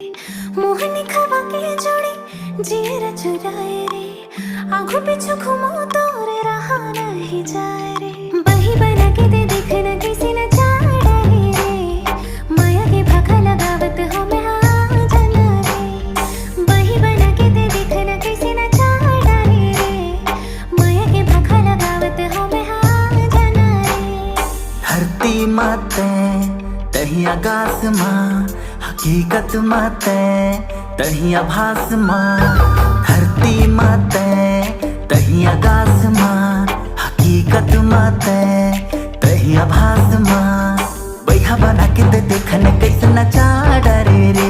मोहनी खवा के जोड़ी जीरा चुराए रे, आंखों पीछू घूमो तो रे रहा नहीं जाए रे। बही बना के दे देखना किसी न चाहे रे, माया के भाखा लगावत हो मैं हाँ जाना रे। बही बना के दे देखना किसी न चाहे रे, माया के भाखा लगावत हो मैं हाँ जाना रे। धरती माते तही आकाश माँ, हकीकत माते तही आभास माँ। धरती माते तही आकाश माँ, हकीकत माते तही आभास माँ। बैहा बना के दे देखने कैसे नचा डरे रे,